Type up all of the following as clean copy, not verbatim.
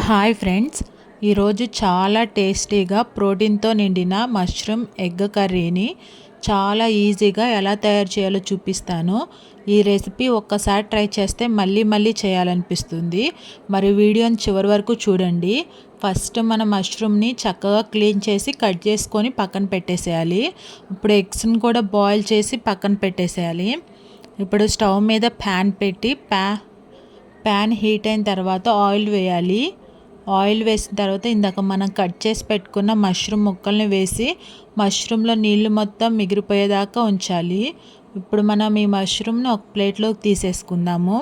Hi friends, ఈరోజు చాలా టేస్టీగా ప్రోటీన్తో నిండిన మష్రూమ్ ఎగ్ కర్రీని చాలా ఈజీగా ఎలా తయారు చేయాలో చూపిస్తాను. ఈ రెసిపీ ఒక్కసారి ట్రై చేస్తే మళ్ళీ మళ్ళీ చేయాలనిపిస్తుంది. మరి వీడియోని చివరి వరకు చూడండి. ఫస్ట్ మన మష్రూమ్ని చక్కగా క్లీన్ చేసి కట్ చేసుకొని పక్కన పెట్టేసేయాలి. ఇప్పుడు ఎగ్స్ని కూడా బాయిల్ చేసి పక్కన పెట్టేసేయాలి. ఇప్పుడు స్టవ్ మీద ప్యాన్ పెట్టి ప్యాన్ హీట్ అయిన తర్వాత ఆయిల్ వేయాలి. ఆయిల్ వేసిన తర్వాత ఇందాక మనం కట్ చేసి పెట్టుకున్న మష్రూమ్ ముక్కల్ని వేసి మష్రూమ్లో నీళ్ళు మొత్తం మిగిలిపోయేదాకా ఉంచాలి. ఇప్పుడు మనం ఈ మష్రూమ్ని ఒక ప్లేట్లోకి తీసేసుకుందాము.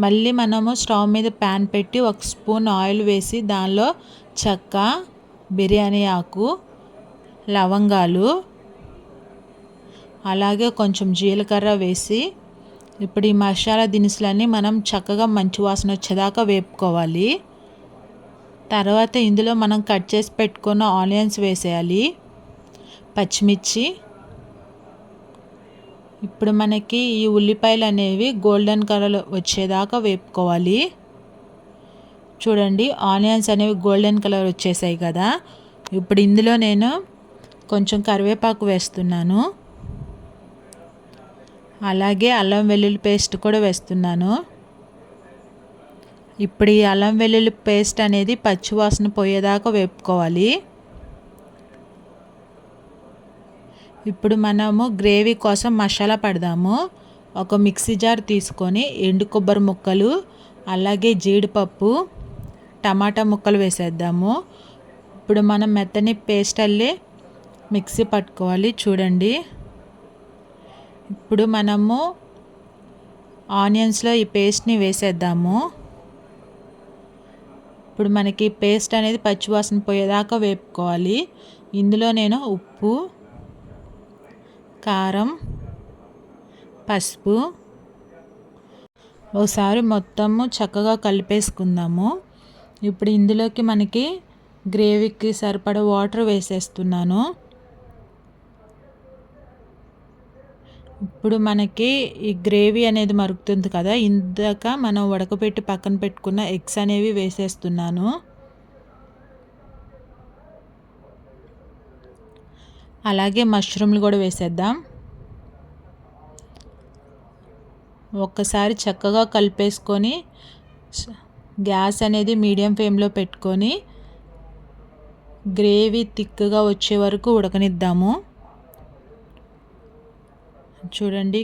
మళ్ళీ మనము స్టవ్ మీద ప్యాన్ పెట్టి 1 స్పూన్ ఆయిల్ వేసి దానిలో చెక్క, బిర్యానీ ఆకు, లవంగాలు, అలాగే కొంచెం జీలకర్ర వేసి ఇప్పుడు ఈ మసాలా దినుసులన్నీ మనం చక్కగా మంచి వాసన వచ్చేదాకా వేపుకోవాలి. తర్వాత ఇందులో మనం కట్ చేసి పెట్టుకున్న ఆనియన్స్ వేసేయాలి, పచ్చిమిర్చి. ఇప్పుడు మనకి ఈ ఉల్లిపాయలు అనేవి గోల్డెన్ కలర్ వచ్చేదాకా వేపుకోవాలి. చూడండి, ఆనియన్స్ అనేవి గోల్డెన్ కలర్ వచ్చేసాయి కదా. ఇప్పుడు ఇందులో నేను కొంచెం కరివేపాకు వేస్తున్నాను, అలాగే అల్లం వెల్లుల్లి పేస్ట్ కూడా వేస్తున్నాను. ఇప్పుడు ఈ అల్లం వెల్లుల్లి పేస్ట్ అనేది పచ్చివాసన పోయేదాకా వేపుకోవాలి. ఇప్పుడు మనము గ్రేవీ కోసం మసాలా పడదాము. ఒక మిక్సీ జార్ తీసుకొని ఎండు కొబ్బరి ముక్కలు, అలాగే జీడిపప్పు, టమాటా ముక్కలు వేసేద్దాము. ఇప్పుడు మనం మెత్తని పేస్ట్ అల్లి మిక్సీ పట్టుకోవాలి. చూడండి, ఇప్పుడు మనము ఆనియన్స్లో ఈ పేస్ట్ని వేసేద్దాము. ఇప్పుడు మనకి పేస్ట్ అనేది పచ్చివాసన పోయేదాకా వేపుకోవాలి. ఇందులో నేను ఉప్పు, కారం, పసుపు ఒకసారి మొత్తము చక్కగా కలిపేసుకుందాము. ఇప్పుడు ఇందులోకి మనకి గ్రేవీకి సరిపడా వాటర్ వేసేస్తున్నాను. ఇప్పుడు మనకి ఈ గ్రేవీ అనేది మరుగుతుంది కదా, ఇందాక మనం ఉడకబెట్టి పక్కన పెట్టుకున్న ఎగ్స్ అనేవి వేసేస్తున్నాను. అలాగే మష్రూమ్లు కూడా వేసేద్దాం. ఒక్కసారి చక్కగా కలిపేసుకొని గ్యాస్ అనేది మీడియం ఫ్లేమ్లో పెట్టుకొని గ్రేవీ థిక్గా వచ్చే వరకు ఉడకనిద్దాము. చూడండి,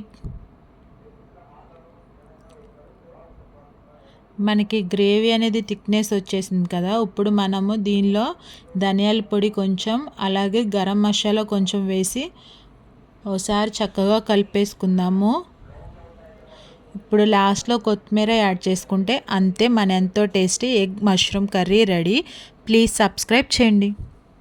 మనకి గ్రేవీ అనేది థిక్నెస్ వచ్చేసింది కదా. ఇప్పుడు మనము దీనిలో ధనియాల పొడి కొంచెం, అలాగే గరం మసాలా కొంచెం వేసి ఒకసారి చక్కగా కలిపేసుకుందాము. ఇప్పుడు లాస్ట్లో కొత్తిమీర యాడ్ చేసుకుంటే అంతే, మన ఎంతో tasty egg mushroom curry ready. Please subscribe చేయండి.